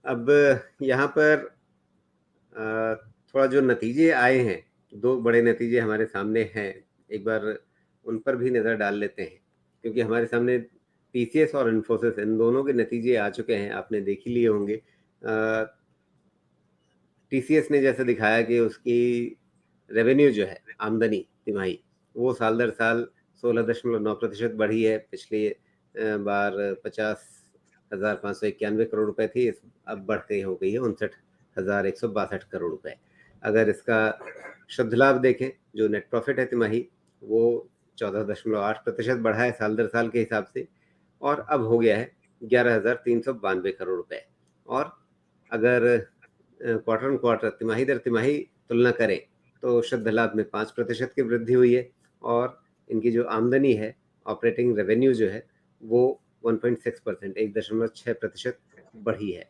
अब यहाँ पर अ, थोड़ा जो नतीजे आए हैं, 2 बड़े नतीजे हमारे सामने हैं, एक बार उन पर भी नज़र डाल लेते हैं। क्योंकि हमारे सामने टीसीएस और इन्फोसिस इन दोनों के नतीजे आ चुके हैं, आपने देख ही लिए होंगे। टीसीएस ने जैसे दिखाया कि उसकी रेवेन्यू जो है, आमदनी तिमाही, वो साल दर साल 16.9% बढ़ी है। पिछली बार 50,591 करोड़ रुपए थी, अब बढ़ के हो गई है 59,162 करोड़ रुपए। अगर इसका शुद्ध लाभ देखें, जो नेट प्रॉफिट है तिमाही, वो 14.8% बढ़ा है साल दर साल के हिसाब से, और अब हो गया है 11,392 करोड़ रुपए। और अगर क्वार्टर ऑन क्वार्टर, तिमाही दर तिमाही तुलना करें, तो शुद्ध लाभ में 5% की वृद्धि हुई है, और इनकी जो आमदनी है, ऑपरेटिंग रेवेन्यू जो है, वो 1.6%, 1.6% बढ़ी है।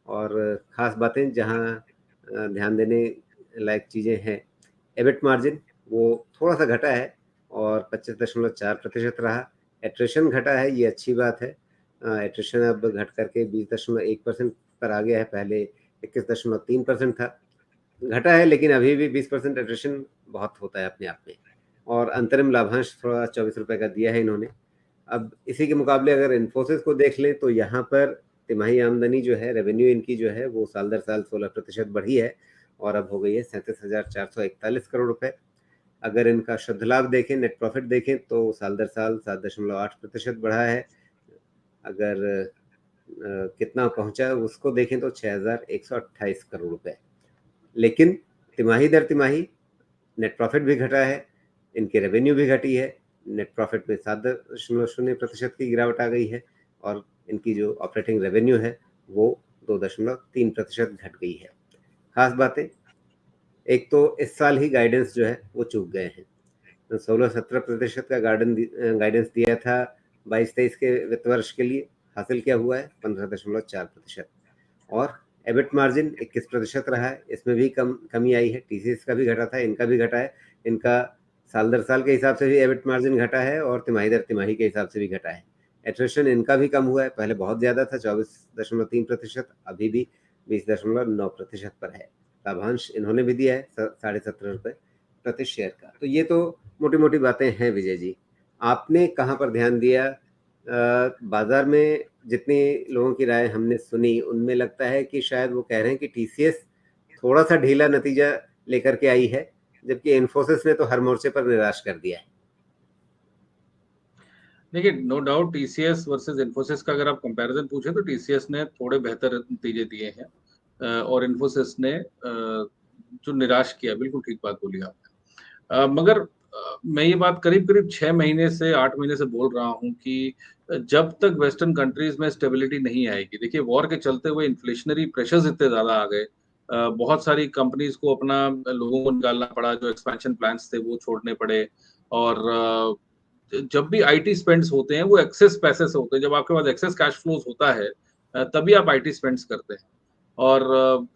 और ख़ास बातें जहाँ ध्यान देने लायक चीज़ें हैं, एबिट मार्जिन वो थोड़ा-सा घटा है और 25.4% रहा। एट्रिशन घटा है, ये अच्छी बात है। एट्रिशन अब घट कर के 20.1% पर आ गया है, पहले 21.3% था। घटा है, लेकिन अभी भी 20% एट्रिशन बहुत होता है अपने आप में। और अंतरिम लाभांश थोड़ा 24 रुपए का दिया है इन्होंने। अब इसी के मुकाबले अगर इन्फोसिस को देख लें, तो यहाँ पर तिमाही आमदनी जो है, रेवेन्यू इनकी जो है, वो साल दर साल 16% बढ़ी है, और अब हो गई है 37,441 करोड़ रुपए। अगर इनका शुद्ध लाभ देखें, नेट प्रॉफिट देखें, तो साल दर साल 7.8% बढ़ा है। अगर कितना पहुंचा उसको देखें, तो 6,128 करोड़ रुपए। लेकिन तिमाही दर तिमाही नेट प्रॉफिट भी घटा है, इनकी रेवेन्यू भी घटी है। नेट प्रॉफिट में 7.0% की गिरावट आ गई है, और इनकी जो ऑपरेटिंग रेवेन्यू है, वो 2.3% घट गई है। खास बातें, एक तो इस साल ही गाइडेंस जो है वो चूक गए हैं। 16-17% का गाइडेंस दिया था 22-23 के वित्त वर्ष के लिए, हासिल क्या हुआ है 15.4%। और एबिट मार्जिन 21% रहा है, इसमें भी कमी आई है। टीसीएस का भी घटा था, इनका भी घटा है। इनका साल दर साल के हिसाब से भी एबिट मार्जिन घटा है, और तिमाही दर तिमाही के हिसाब से भी घटा है। एट्रिशन इनका भी कम हुआ है, पहले बहुत ज़्यादा था 24.3%, अभी भी 20.9% पर है। लाभांश इन्होंने भी दिया है 17.5 रुपये प्रति शेयर का। तो ये तो मोटी मोटी बातें हैं विजय जी। आपने कहाँ पर ध्यान दिया? बाजार में जितनी लोगों की राय हमने सुनी, उनमें लगता है कि शायद वो कह रहे हैं कि टीसीएस थोड़ा सा ढीला नतीजा लेकर के आई है, जबकि इन्फोसिस ने तो हर मोर्चे पर निराश कर दिया है। देखिए, no doubt TCS versus Infosys का अगर आप कंपैरिजन पूछे तो टीसीएस ने थोड़े बेहतर नतीजे दिए हैं, और इन्फोसिस ने जो निराश किया, बिल्कुल ठीक बात बोली आपने। मगर मैं ये बात करीब करीब 6 महीने से 8 महीने से बोल रहा हूँ कि जब तक वेस्टर्न कंट्रीज में स्टेबिलिटी नहीं आएगी, देखिए वॉर के चलते हुए इन्फ्लेशनरी प्रेशर्स इतने ज्यादा आ गए, बहुत सारी कंपनीज को अपना लोगों को निकालना पड़ा, जो एक्सपेंशन प्लान्स थे वो छोड़ने पड़े। और जब भी आईटी स्पेंड्स होते हैं वो एक्सेस पैसे से होते हैं, जब आपके पास एक्सेस कैश फ्लोज होता है, तभी आप आईटी स्पेंड्स करते हैं। और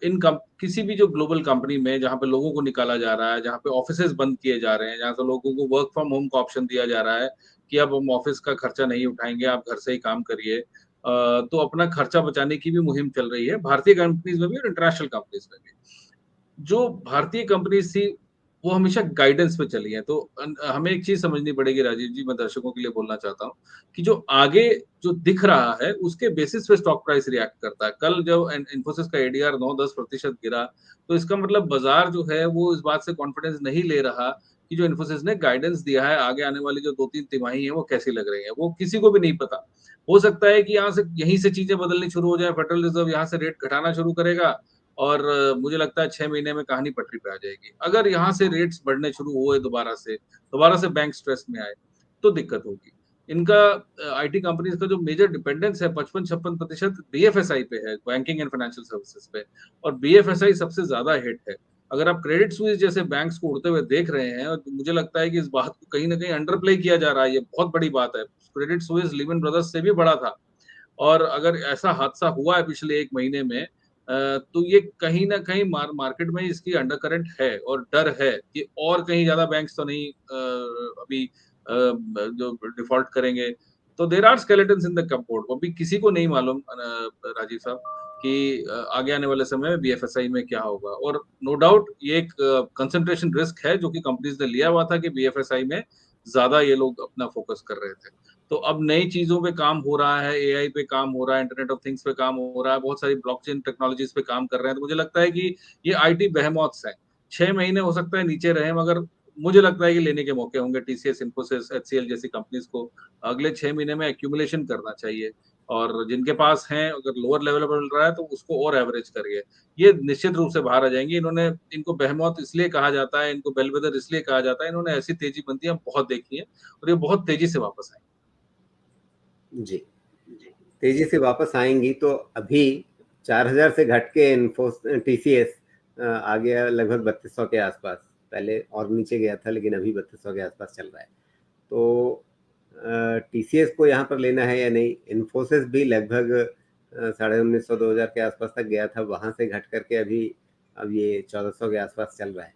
किसी भी जो ग्लोबल कंपनी में जहाँ पे लोगों को निकाला जा रहा है, जहाँ पे ऑफिसेज बंद किए जा रहे हैं, जहाँ से लोगों को वर्क फ्रॉम होम का ऑप्शन दिया जा रहा है कि अब हम ऑफिस का खर्चा नहीं उठाएंगे, आप घर से ही काम करिए, तो अपना खर्चा बचाने की भी मुहिम चल रही है, भारतीय कंपनीज में भी और इंटरनेशनल कंपनीज में भी। जो भारतीय कंपनीज थी वो हमेशा गाइडेंस पे चली है, तो हमें एक चीज समझनी पड़ेगी राजीव जी, मैं दर्शकों के लिए बोलना चाहता हूँ कि जो आगे जो दिख रहा है उसके बेसिस पे स्टॉक प्राइस रिएक्ट करता है। कल जब इन्फोसिस का एडीआर 9-10% गिरा, तो इसका मतलब बाजार जो है वो इस बात से कॉन्फिडेंस नहीं ले रहा कि जो इन्फोसिस ने गाइडेंस दिया है आगे आने वाली जो 2-3 तिमाही है वो कैसी लग रही है, वो किसी को भी नहीं पता। हो सकता है कि यहाँ से यहीं से चीजें बदलनी शुरू हो जाए, फेडरल रिजर्व यहाँ से रेट घटाना शुरू करेगा, और मुझे लगता है 6 महीने में कहानी पटरी पे आ जाएगी। अगर यहाँ से रेट्स बढ़ने शुरू हुए दोबारा से बैंक स्ट्रेस में आए, तो दिक्कत होगी। इनका आईटी कंपनीज का जो मेजर डिपेंडेंस है 55-56% बीएफएसआई पे है, बैंकिंग एंड फाइनेंशियल सर्विसेज पे, और बीएफएसआई सबसे ज्यादा हिट है। अगर आप क्रेडिट स्विस जैसे बैंक्स को उड़ते हुए देख रहे हैं, और मुझे लगता है कि इस बात को कहीं ना कहीं अंडर प्ले किया जा रहा है, ये बहुत बड़ी बात है। क्रेडिट स्विस लीमन ब्रदर्स से भी बड़ा था, और अगर ऐसा हादसा हुआ है पिछले 1 महीने में, तो ये कहीं ना कहीं मार्केट में इसकी अंडरकरेंट है और डर है कि और कहीं ज्यादा बैंक्स तो नहीं अभी जो डिफॉल्ट करेंगे। तो there are skeletons in the cupboard, अभी किसी को नहीं मालूम राजीव साहब कि आगे आने वाले समय में बीएफएसआई में क्या होगा। और नो डाउट ये एक कंसंट्रेशन रिस्क है जो कि कंपनीज ने लिया हुआ था कि बीएफएसआई में ज्यादा ये लोग अपना फोकस कर रहे थे। तो अब नई चीजों पे काम हो रहा है, एआई पे काम हो रहा है, इंटरनेट ऑफ थिंग्स पे काम हो रहा है, बहुत सारी ब्लॉकचेन टेक्नोलॉजीज पे काम कर रहे हैं। तो मुझे लगता है कि ये आईटी बेहेमॉथ्स हैं। 6 महीने हो सकता है नीचे रहे, मगर मुझे लगता है कि लेने के मौके होंगे। टीसीएस, इन्फोसिस, एचसीएल जैसी कंपनीज को अगले 6 महीने में एक्यूमुलेशन करना चाहिए, और जिनके पास हैं अगर लोअर लेवल पर मिल रहा है तो उसको और एवरेज करिए। ये निश्चित रूप से बाहर आ जाएंगे। इनको बेहेमॉथ इसलिए कहा जाता है, इनको बेलवेदर इसलिए कहा जाता है, इन्होंने ऐसी तेजी बंदियां बहुत देखी है और ये बहुत तेजी से वापस आएंगे। जी, तेजी से वापस आएंगी। तो अभी 4000 से घट के टीसीएस आ गया लगभग 3200 के आसपास। पहले और नीचे गया था, लेकिन अभी 3200 के आसपास चल रहा है। तो टीसीएस को यहाँ पर लेना है या नहीं? इन्फोसिस भी लगभग 1950 2000 के आसपास तक गया था, वहां से घट करके अब ये 1400 के आसपास चल रहा है।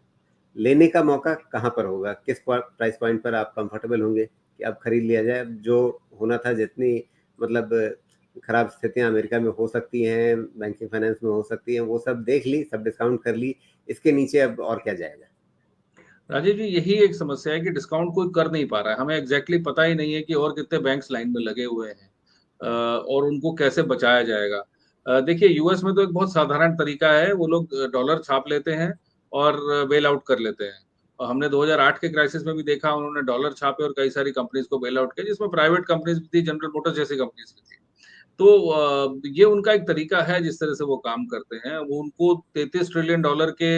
लेने का मौका कहाँ पर होगा? किस प्राइस पॉइंट पर आप कंफर्टेबल होंगे कि अब खरीद लिया जाए? जो होना था, जितनी मतलब खराब स्थितियां अमेरिका में हो सकती हैं, बैंकिंग फाइनेंस में हो सकती हैं, वो सब देख ली, सब डिस्काउंट कर ली। इसके नीचे अब और क्या जाएगा? राजीव जी, यही एक समस्या है कि डिस्काउंट कोई कर नहीं पा रहा है। हमें एग्जैक्टली पता ही नहीं है कि और कितने बैंक्स लाइन में लगे हुए हैं, और उनको कैसे बचाया जाएगा। देखिए, यूएस में तो एक बहुत साधारण तरीका है, वो लोग डॉलर छाप लेते हैं और बेल आउट कर लेते हैं। और हमने 2008 के क्राइसिस में भी देखा, उन्होंने डॉलर छापे और कई सारी कंपनीज को बेल आउट किया, जिसमें प्राइवेट कंपनीज भी थी, जनरल मोटर्स जैसी कंपनीज भी थी। तो ये उनका एक तरीका है जिस तरह से वो काम करते हैं। वो उनको 33 ट्रिलियन डॉलर के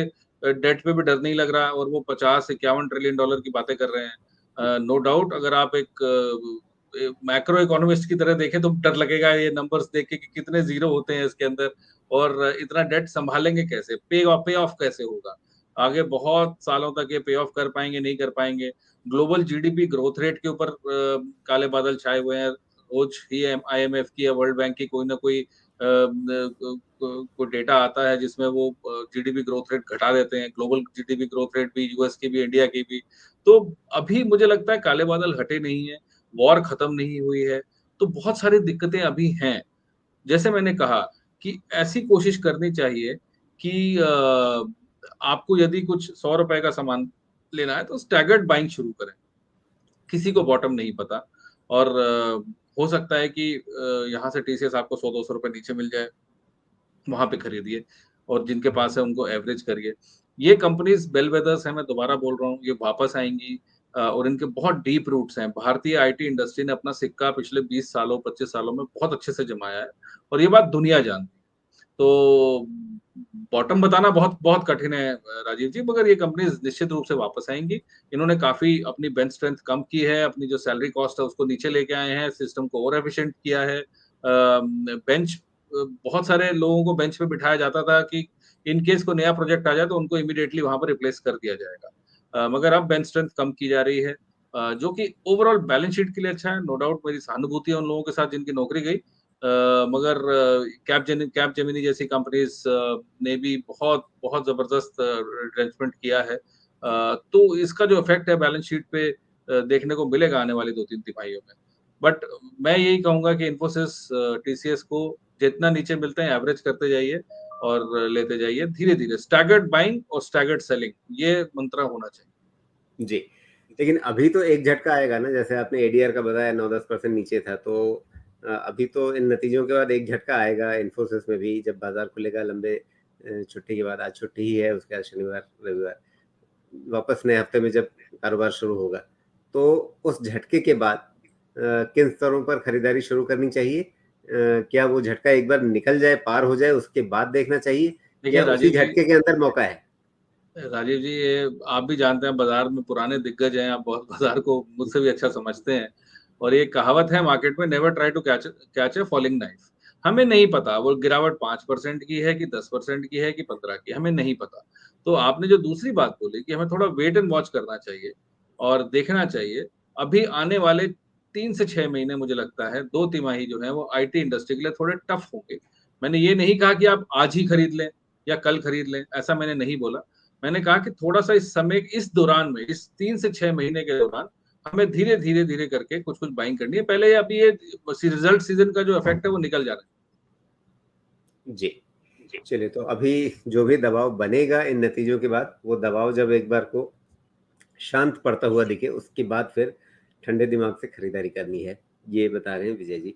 डेट पे भी डर नहीं लग रहा, और वो 50-51 ट्रिलियन डॉलर की बातें कर रहे हैं। नो डाउट अगर आप एक मैक्रो इकोनॉमिस्ट की तरह देखें तो डर लगेगा ये नंबर्स देख के कि कितने जीरो होते हैं इसके अंदर, और इतना डेट संभालेंगे कैसे, पे ऑफ कैसे होगा, आगे बहुत सालों तक ये पे ऑफ कर पाएंगे नहीं कर पाएंगे। ग्लोबल जीडीपी ग्रोथ रेट के ऊपर काले बादल छाए हुए हैं। रोज ही आईएमएफ की या वर्ल्ड बैंक की कोई ना कोई कोई डेटा आता है जिसमें वो जीडीपी ग्रोथ रेट घटा देते हैं, ग्लोबल जीडीपी ग्रोथ रेट भी, यूएस की भी, इंडिया की भी। तो अभी मुझे लगता है काले बादल हटे नहीं है, वॉर खत्म नहीं हुई है, तो बहुत सारी दिक्कतें अभी हैं। जैसे मैंने कहा कि ऐसी कोशिश करनी चाहिए कि आपको यदि कुछ 100 रुपए का सामान लेना है तो स्टैगर्ड बाइंग शुरू करें। किसी को बॉटम नहीं पता, और हो सकता है कि यहाँ से टीसीएस आपको 100-200 रुपए नीचे मिल जाए, वहां पे खरीदिए, और जिनके पास है उनको एवरेज करिए। ये कंपनीज बेलवेदर्स हैं, मैं दोबारा बोल रहा हूँ, ये वापस आएंगी, और इनके बहुत डीप रूट्स हैं। भारतीय आईटी इंडस्ट्री ने अपना सिक्का पिछले 20 सालों 25 सालों में बहुत अच्छे से जमाया है, और ये बात दुनिया जानती है। तो बॉटम बताना बहुत बहुत कठिन है राजीव जी, मगर ये कंपनीज निश्चित रूप से वापस आएंगी। इन्होंने काफी अपनी बेंच स्ट्रेंथ कम की है, अपनी जो सैलरी कॉस्ट है उसको नीचे लेके आए हैं, सिस्टम को और एफिशिएंट किया है। बेंच, बहुत सारे लोगों को बेंच पे बिठाया जाता था कि इन केस कोई नया प्रोजेक्ट आ जाए तो उनको इमीडिएटली वहां पर रिप्लेस कर दिया जाएगा, मगर अब बेंच स्ट्रेंथ कम की जा रही है, जो कि ओवरऑल बैलेंस शीट के लिए अच्छा है। नो डाउट मेरी सहानुभूति है उन लोगों के साथ जिनकी नौकरी गई, मगर कैप जेमिनी जैसी कंपनीज ने भी बहुत बहुत जबरदस्त रिट्रेंचमेंट किया है। तो इसका जो इफेक्ट है बैलेंस शीट पे देखने को मिलेगा आने वाली 2-3 तिमाहियों में। बट मैं यही कहूंगा कि इन्फोसिस, टीसीएस को जितना नीचे मिलते हैं एवरेज करते जाइए और लेते जाइए धीरे धीरे। स्टैगर्ड बाइंग और स्टैगर्ड सेलिंग, ये मंत्र होना चाहिए। जी, लेकिन अभी तो एक झटका आएगा ना, जैसे आपने एडीआर का बताया 9-10% नीचे था, तो अभी तो इन नतीजों के बाद एक झटका आएगा इन्फोसिस में भी, जब बाजार खुलेगा लंबे छुट्टी के बाद। आज छुट्टी ही है, उसके बाद शनिवार रविवार, वापस नए हफ्ते में जब कारोबार शुरू होगा, तो उस झटके के बाद किन स्तरों पर खरीदारी शुरू करनी चाहिए? क्या वो झटका एक बार निकल जाए, पार हो जाए, उसके बाद देखना चाहिए, देखिए या उसी राजीव जी, झटके के अंदर मौका है? राजीव जी, ये आप भी जानते हैं, बाजार में पुराने दिग्गज हैं, आप बहुत बाजार को मुझसे भी अच्छा समझते हैं। और ये कहावत है मार्केट में, never try to catch a falling knife. हमें नहीं पता वो गिरावट 5% की है कि 10% की है कि 15 की, हमें नहीं पता। तो आपने जो दूसरी बात बोली कि हमें थोड़ा वेट एंड वॉच करना चाहिए और देखना चाहिए, अभी आने वाले 3 से 6 महीने मुझे लगता है, 2 तिमाही जो है वो आईटी इंडस्ट्री के लिए थोड़े टफ होंगे। मैंने ये नहीं कहा कि आप आज ही खरीद लें या कल खरीद लें, ऐसा मैंने नहीं बोला। मैंने कहा कि थोड़ा-सा इस समय, इस दौरान में, इस 3 से 6 महीने के दौरान हमें धीरे-धीरे करके कुछ-कुछ बाइंग करनी है। पहले अभी ये रिजल्ट सीजन का जो इफेक्ट है वो निकल जाना है। जी। चलिए, तो अभी जो भी दबाव बनेगा इन नतीजों के बाद, वो दबाव जब एक बार को शांत पड़ता हुआ दिखे, उसके बाद फिर ठंडे दिमाग से खरीदारी करनी है, ये बता रहे हैं विजय जी।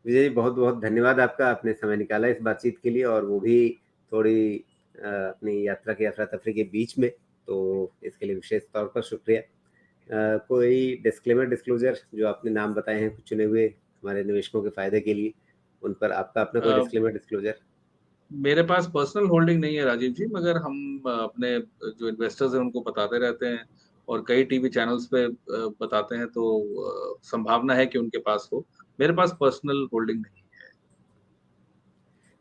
विजय जी, बहुत-बहुत धन्यवाद आपका, आपने समय निकाला इस बातचीत के लिए, और वो भी थोड़ी अपनी यात्रा की अफरा-तफरी के बीच में, तो इसके लिए विशेष तौर पर शुक्रिया। कोई डिस्क्लेमर, डिस्क्लोज़र जो आपने नाम बताए हैं कुछ चुने हुए हमारे निवेशकों के फ़ायदे के लिए, उन पर आपका अपना कोई अ, डिस्क्लेमर, डिस्क्लोज़र? मेरे पास पर्सनल होल्डिंग नहीं है राजीव जी, मगर हम अपने जो इन्वेस्टर्स हैं उनको बताते रहते हैं और कई टीवी चैनल्स पे बताते हैं, तो संभावना है कि उनके पास हो। मेरे पास पर्सनल होल्डिंग नहीं है।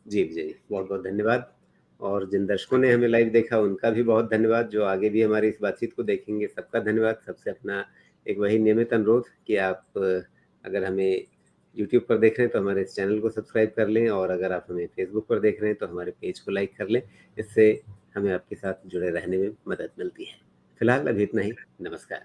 जी, विजय जी, बहुत-बहुत धन्यवाद, और जिन दर्शकों ने हमें लाइव देखा उनका भी बहुत धन्यवाद, जो आगे भी हमारी इस बातचीत को देखेंगे सबका धन्यवाद। सबसे अपना एक वही नियमित अनुरोध कि आप अगर हमें यूट्यूब पर देख रहे हैं तो हमारे इस चैनल को सब्सक्राइब कर लें, और अगर आप हमें फेसबुक पर देख रहे हैं तो हमारे पेज को लाइक कर लें। इससे हमें आपके साथ जुड़े रहने में मदद मिलती है। फिलहाल अभी इतना ही, नमस्कार।